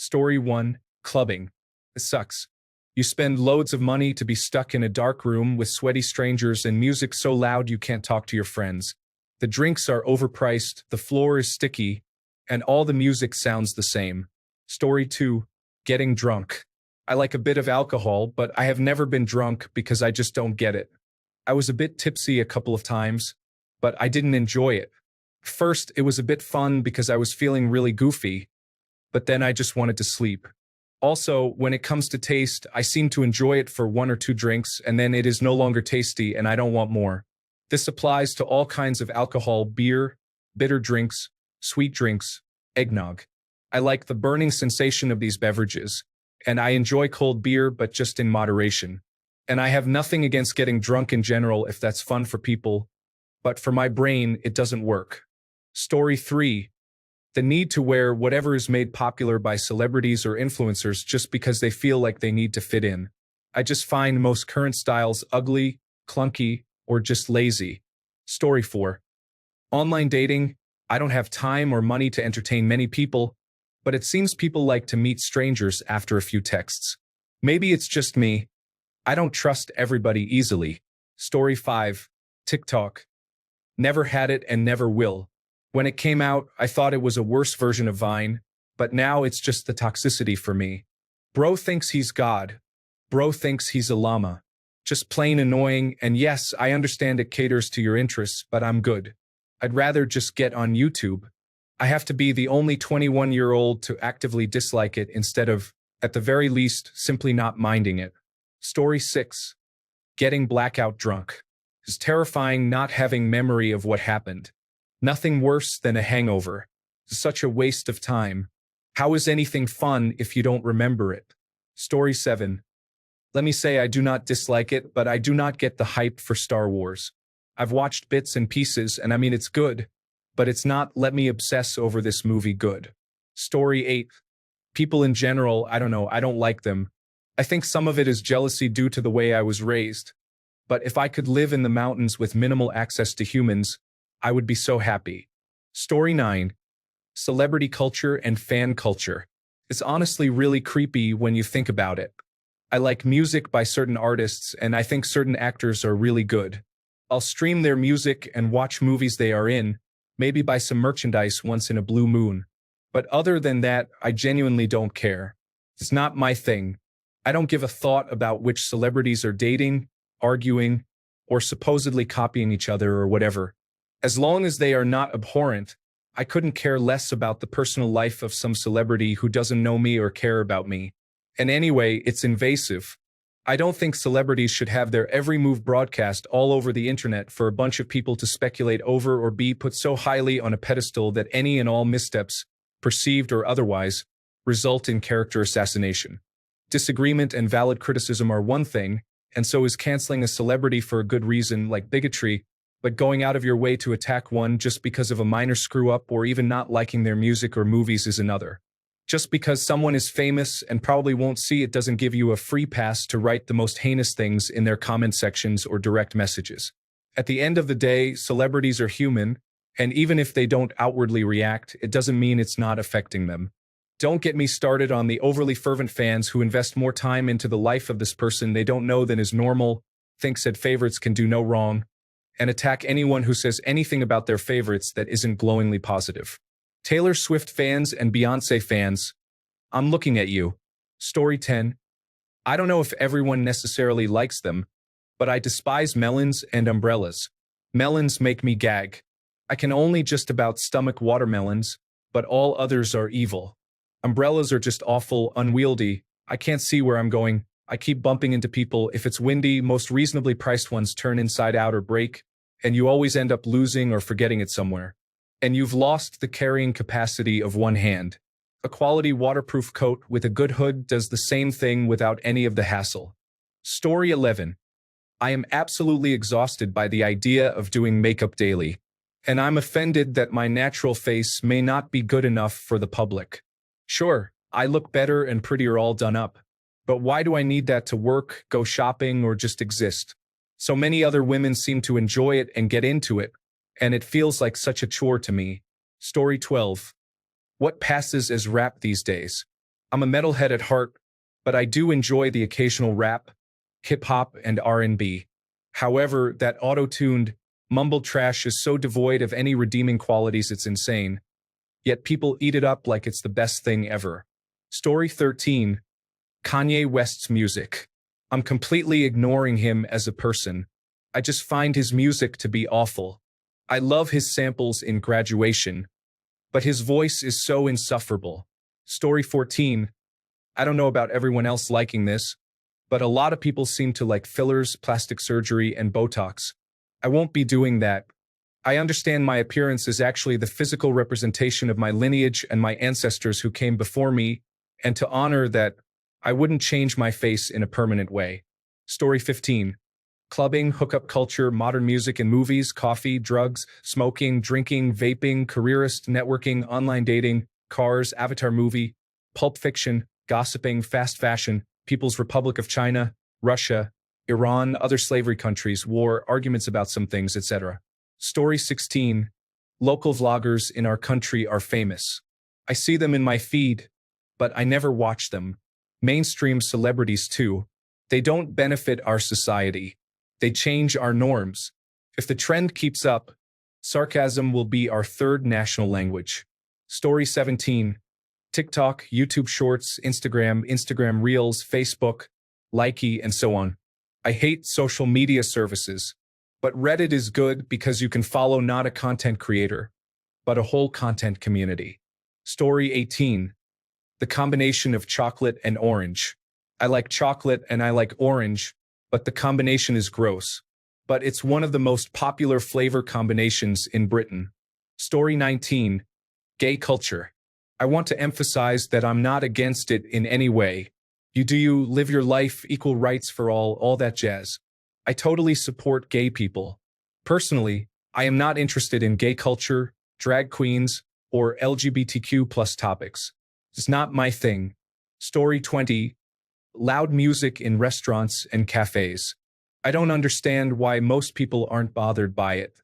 Story 1. Clubbing. It sucks. You spend loads of money to be stuck in a dark room with sweaty strangers and music so loud you can't talk to your friends. The drinks are overpriced, the floor is sticky, and all the music sounds the same. Story 2. Getting drunk. I like a bit of alcohol, but I have never been drunk because I just don't get it. I was a bit tipsy a couple of times, but I didn't enjoy it. First, it was a bit fun because I was feeling really goofy, but then I just wanted to sleep. Also, when it comes to taste, I seem to enjoy it for 1 or 2 drinks, and then it is no longer tasty and I don't want more. This applies to all kinds of alcohol: beer, bitter drinks, sweet drinks, eggnog. I like the burning sensation of these beverages, and I enjoy cold beer, but just in moderation. And I have nothing against getting drunk in general if that's fun for people, but for my brain, it doesn't work. Story 3. The need to wear whatever is made popular by celebrities or influencers just because they feel like they need to fit in. I just find most current styles ugly, clunky, or just lazy. Story 4. Online dating. I don't have time or money to entertain many people, but it seems people like to meet strangers after a few texts. Maybe it's just me. I don't trust everybody easily. Story 5. TikTok. Never had it and never will. When it came out, I thought it was a worse version of Vine, but now it's just the toxicity for me. Bro thinks he's God. Bro thinks he's a llama. Just plain annoying, and yes, I understand it caters to your interests, but I'm good. I'd rather just get on YouTube. I have to be the only 21-year-old to actively dislike it instead of, at the very least, simply not minding it. Story 6. Getting blackout drunk. It's terrifying not having memory of what happened. Nothing worse than a hangover. It's such a waste of time. How is anything fun if you don't remember it? Story 7. Let me say I do not dislike it, but I do not get the hype for Star Wars. I've watched bits and pieces, and I mean it's good, but it's not let me obsess over this movie good. Story 8. People in general, I don't know, I don't like them. I think some of it is jealousy due to the way I was raised. But if I could live in the mountains with minimal access to humans, I would be so happy. Story 9. Celebrity culture and fan culture. It's honestly really creepy when you think about it. I like music by certain artists, and I think certain actors are really good. I'll stream their music and watch movies they are in, maybe buy some merchandise once in a blue moon. But other than that, I genuinely don't care. It's not my thing. I don't give a thought about which celebrities are dating, arguing, or supposedly copying each other or whatever. As long as they are not abhorrent, I couldn't care less about the personal life of some celebrity who doesn't know me or care about me. And anyway, it's invasive. I don't think celebrities should have their every move broadcast all over the internet for a bunch of people to speculate over or be put so highly on a pedestal that any and all missteps, perceived or otherwise, result in character assassination. Disagreement and valid criticism are one thing, and so is canceling a celebrity for a good reason like bigotry, but going out of your way to attack one just because of a minor screw-up or even not liking their music or movies is another. Just because someone is famous and probably won't see it doesn't give you a free pass to write the most heinous things in their comment sections or direct messages. At the end of the day, celebrities are human, and even if they don't outwardly react, it doesn't mean it's not affecting them. Don't get me started on the overly fervent fans who invest more time into the life of this person they don't know than is normal, think said favorites can do no wrong, and attack anyone who says anything about their favorites that isn't glowingly positive. Taylor Swift fans and Beyoncé fans, I'm looking at you. Story 10. I don't know if everyone necessarily likes them, but I despise melons and umbrellas. Melons make me gag. I can only just about stomach watermelons, but all others are evil. Umbrellas are just awful, unwieldy. I can't see where I'm going. I keep bumping into people. If it's windy, most reasonably priced ones turn inside out or break, and you always end up losing or forgetting it somewhere. And you've lost the carrying capacity of one hand. A quality waterproof coat with a good hood does the same thing without any of the hassle. Story 11. I am absolutely exhausted by the idea of doing makeup daily, and I'm offended that my natural face may not be good enough for the public. Sure, I look better and prettier all done up, but why do I need that to work, go shopping, or just exist? So many other women seem to enjoy it and get into it, and it feels like such a chore to me. Story 12. What passes as rap these days? I'm a metalhead at heart, but I do enjoy the occasional rap, hip-hop, and R&B. However, that auto-tuned, mumble trash is so devoid of any redeeming qualities it's insane. Yet people eat it up like it's the best thing ever. Story 13. Kanye West's music. I'm completely ignoring him as a person. I just find his music to be awful. I love his samples in Graduation, but his voice is so insufferable. Story 14. I don't know about everyone else liking this, but a lot of people seem to like fillers, plastic surgery, and Botox. I won't be doing that. I understand my appearance is actually the physical representation of my lineage and my ancestors who came before me, and to honor that, I wouldn't change my face in a permanent way. Story 15. Clubbing, hookup culture, modern music and movies, coffee, drugs, smoking, drinking, vaping, careerist, networking, online dating, cars, Avatar movie, pulp fiction, gossiping, fast fashion, People's Republic of China, Russia, Iran, other slavery countries, war, arguments about some things, etc. Story 16. Local vloggers in our country are famous. I see them in my feed, but I never watch them. Mainstream celebrities too. They don't benefit our society. They change our norms. If the trend keeps up, sarcasm will be our third national language. Story 17. TikTok, YouTube Shorts, Instagram Reels, Facebook, Likey, and so on. I hate social media services, but Reddit is good because you can follow not a content creator, but a whole content community. Story 18. The combination of chocolate and orange. I like chocolate and I like orange, but the combination is gross. But it's one of the most popular flavor combinations in Britain. Story 19. Gay culture. I want to emphasize that I'm not against it in any way. You do you, live your life, equal rights for all that jazz. I totally support gay people. Personally, I am not interested in gay culture, drag queens, or LGBTQ plus topics. It's not my thing. Story 20. Loud music in restaurants and cafes. I don't understand why most people aren't bothered by it.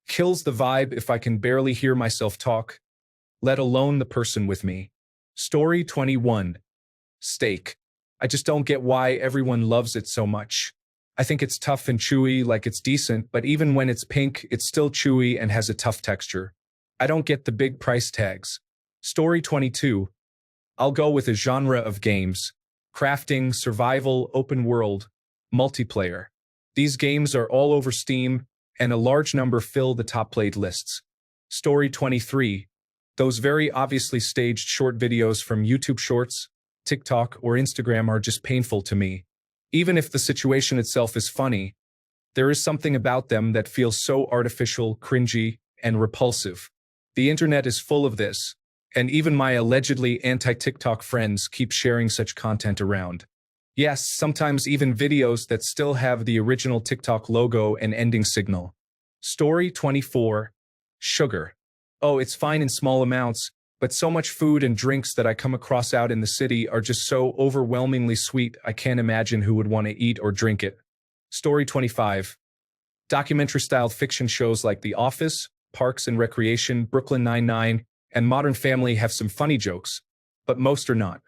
Kills the vibe if I can barely hear myself talk, let alone the person with me. Story 21. Steak. I just don't get why everyone loves it so much. I think it's tough and chewy, like it's decent, but even when it's pink, it's still chewy and has a tough texture. I don't get the big price tags. Story 22. I'll go with a genre of games. Crafting, survival, open world, multiplayer. These games are all over Steam, and a large number fill the top played lists. Story 23. Those very obviously staged short videos from YouTube Shorts, TikTok, or Instagram are just painful to me. Even if the situation itself is funny, there is something about them that feels so artificial, cringy, and repulsive. The internet is full of this, and even my allegedly anti-TikTok friends keep sharing such content around. Yes, sometimes even videos that still have the original TikTok logo and ending signal. Story 24. Sugar. Oh, it's fine in small amounts, but so much food and drinks that I come across out in the city are just so overwhelmingly sweet I can't imagine who would want to eat or drink it. Story 25. Documentary-style fiction shows like The Office, Parks and Recreation, Brooklyn Nine-Nine, and Modern Family have some funny jokes, but most are not.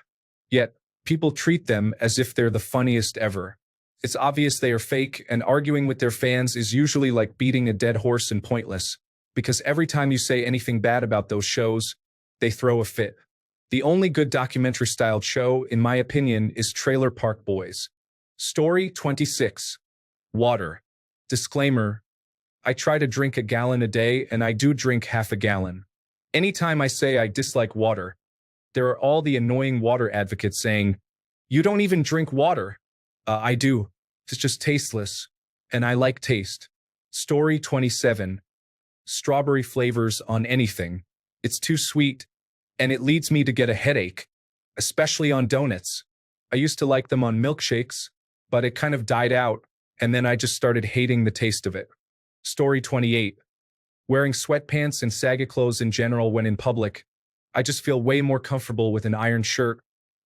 Yet, people treat them as if they're the funniest ever. It's obvious they are fake, and arguing with their fans is usually like beating a dead horse and pointless, because every time you say anything bad about those shows, they throw a fit. The only good documentary-styled show, in my opinion, is Trailer Park Boys. Story 26. Water. Disclaimer: I try to drink a gallon a day, and I do drink half a gallon. Anytime I say I dislike water, there are all the annoying water advocates saying, "You don't even drink water." I do. It's just tasteless, and I like taste. Story 27. Strawberry flavors on anything. It's too sweet, and it leads me to get a headache, especially on donuts. I used to like them on milkshakes, but it kind of died out, and then I just started hating the taste of it. Story 28. Wearing sweatpants and saggy clothes in general when in public. I just feel way more comfortable with an iron shirt,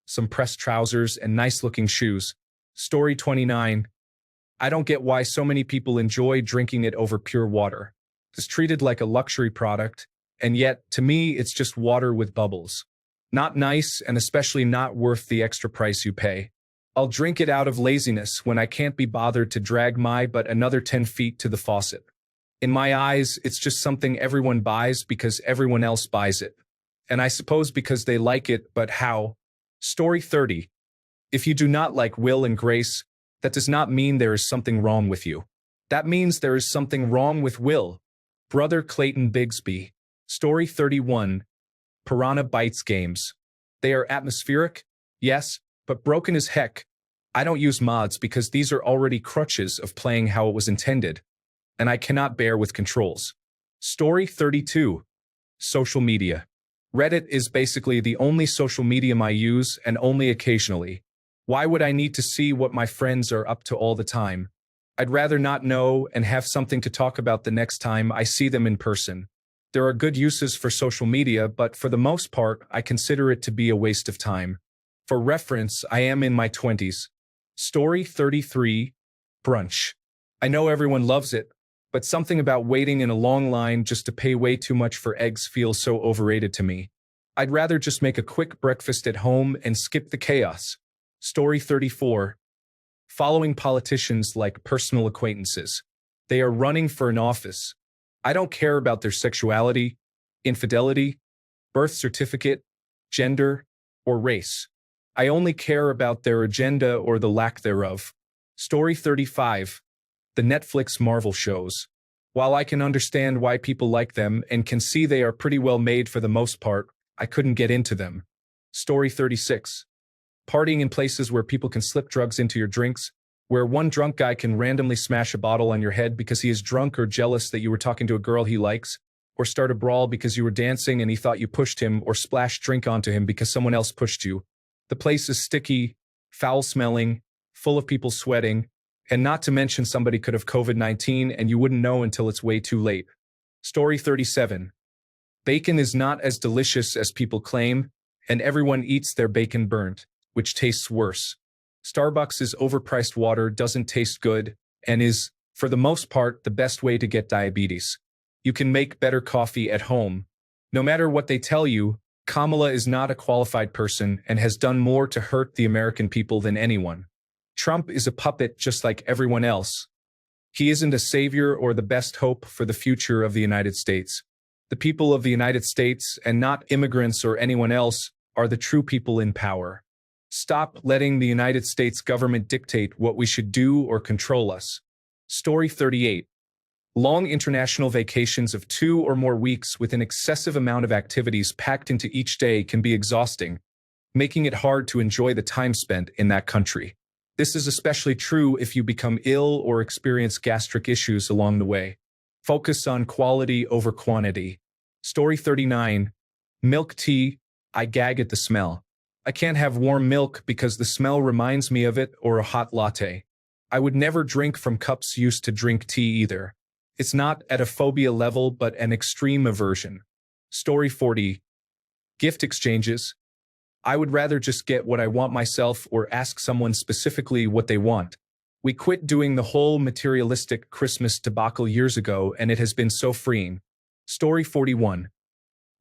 some pressed trousers, and nice-looking shoes. Story 29. I don't get why so many people enjoy drinking it over pure water. It's treated like a luxury product, and yet, to me, it's just water with bubbles. Not nice and especially not worth the extra price you pay. I'll drink it out of laziness when I can't be bothered to drag my but another 10 feet to the faucet. In my eyes, it's just something everyone buys because everyone else buys it. And I suppose because they like it, but how? Story 30. If you do not like Will and Grace, that does not mean there is something wrong with you. That means there is something wrong with Will. Brother Clayton Bigsby. Story 31. Piranha Bytes games. They are atmospheric, yes, but broken as heck. I don't use mods because these are already crutches of playing how it was intended, and I cannot bear with controls. Story 32. Social media. Reddit is basically the only social medium I use, and only occasionally. Why would I need to see what my friends are up to all the time? I'd rather not know and have something to talk about the next time I see them in person. There are good uses for social media, but for the most part, I consider it to be a waste of time. For reference, I am in my 20s. Story 33. Brunch. I know everyone loves it, but something about waiting in a long line just to pay way too much for eggs feels so overrated to me. I'd rather just make a quick breakfast at home and skip the chaos. Story 34. Following politicians like personal acquaintances. They are running for an office. I don't care about their sexuality, infidelity, birth certificate, gender, or race. I only care about their agenda or the lack thereof. Story 35. The Netflix Marvel shows. While I can understand why people like them and can see they are pretty well made for the most part, I couldn't get into them. Story 36. Partying in places where people can slip drugs into your drinks, where one drunk guy can randomly smash a bottle on your head because he is drunk or jealous that you were talking to a girl he likes, or start a brawl because you were dancing and he thought you pushed him, or splash drink onto him because someone else pushed you. The place is sticky, foul-smelling, full of people sweating, and not to mention somebody could have COVID-19 and you wouldn't know until it's way too late. Story 37. Bacon is not as delicious as people claim, and everyone eats their bacon burnt, which tastes worse. Starbucks' overpriced water doesn't taste good, and is, for the most part, the best way to get diabetes. You can make better coffee at home. No matter what they tell you, Kamala is not a qualified person and has done more to hurt the American people than anyone. Trump is a puppet just like everyone else. He isn't a savior or the best hope for the future of the United States. The people of the United States, and not immigrants or anyone else, are the true people in power. Stop letting the United States government dictate what we should do or control us. Story 38. Long international vacations of 2 or more weeks with an excessive amount of activities packed into each day can be exhausting, making it hard to enjoy the time spent in that country. This is especially true if you become ill or experience gastric issues along the way. Focus on quality over quantity. Story 39. Milk tea. I gag at the smell. I can't have warm milk because the smell reminds me of it, or a hot latte. I would never drink from cups used to drink tea either. It's not at a phobia level but an extreme aversion. Story 40. Gift exchanges. I would rather just get what I want myself or ask someone specifically what they want. We quit doing the whole materialistic Christmas debacle years ago, and it has been so freeing. Story 41.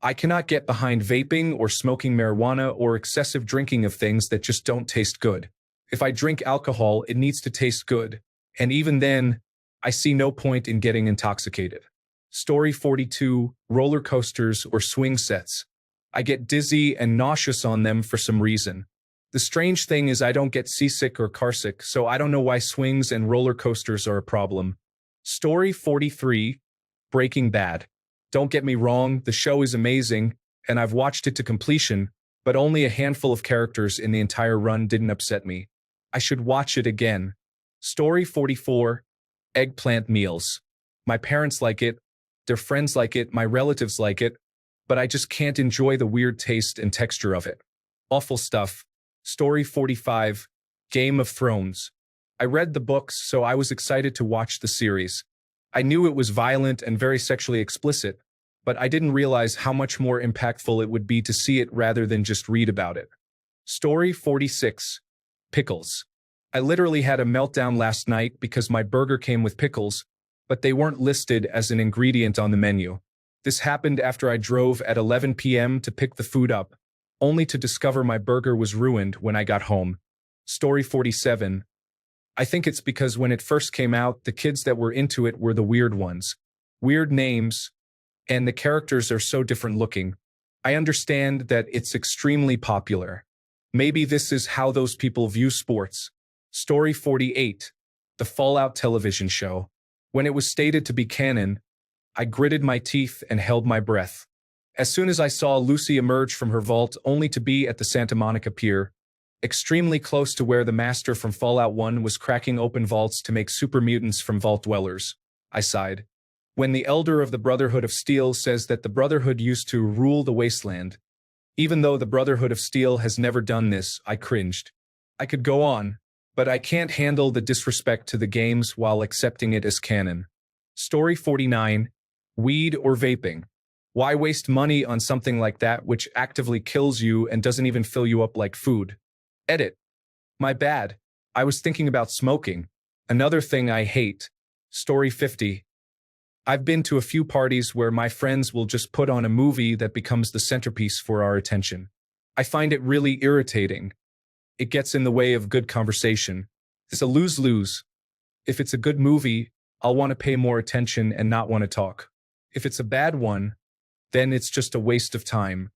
I cannot get behind vaping or smoking marijuana or excessive drinking of things that just don't taste good. If I drink alcohol, it needs to taste good, and even then, I see no point in getting intoxicated. Story 42. Roller coasters or swing sets. I get dizzy and nauseous on them for some reason. The strange thing is I don't get seasick or carsick, so I don't know why swings and roller coasters are a problem. Story 43. Breaking Bad. Don't get me wrong, the show is amazing, and I've watched it to completion, but only a handful of characters in the entire run didn't upset me. I should watch it again. Story 44. Eggplant meals. My parents like it, their friends like it, my relatives like it, but I just can't enjoy the weird taste and texture of it. Awful stuff. Story 45. Game of Thrones. I read the books, so I was excited to watch the series. I knew it was violent and very sexually explicit, but I didn't realize how much more impactful it would be to see it rather than just read about it. Story 46. Pickles. I literally had a meltdown last night because my burger came with pickles, but they weren't listed as an ingredient on the menu. This happened after I drove at 11 p.m. to pick the food up, only to discover my burger was ruined when I got home. Story 47. I think it's because when it first came out, the kids that were into it were the weird ones. Weird names, and the characters are so different looking. I understand that it's extremely popular. Maybe this is how those people view sports. Story 48. The Fallout television show. When it was stated to be canon, I gritted my teeth and held my breath. As soon as I saw Lucy emerge from her vault only to be at the Santa Monica Pier, extremely close to where the Master from Fallout 1 was cracking open vaults to make super mutants from vault dwellers, I sighed. When the Elder of the Brotherhood of Steel says that the Brotherhood used to rule the wasteland, even though the Brotherhood of Steel has never done this, I cringed. I could go on, but I can't handle the disrespect to the games while accepting it as canon. Story 49. Weed or vaping? Why waste money on something like that which actively kills you and doesn't even fill you up like food? Edit. My bad. I was thinking about smoking. Another thing I hate. Story 50. I've been to a few parties where my friends will just put on a movie that becomes the centerpiece for our attention. I find it really irritating. It gets in the way of good conversation. It's a lose-lose. If it's a good movie, I'll want to pay more attention and not want to talk. If it's a bad one, then it's just a waste of time.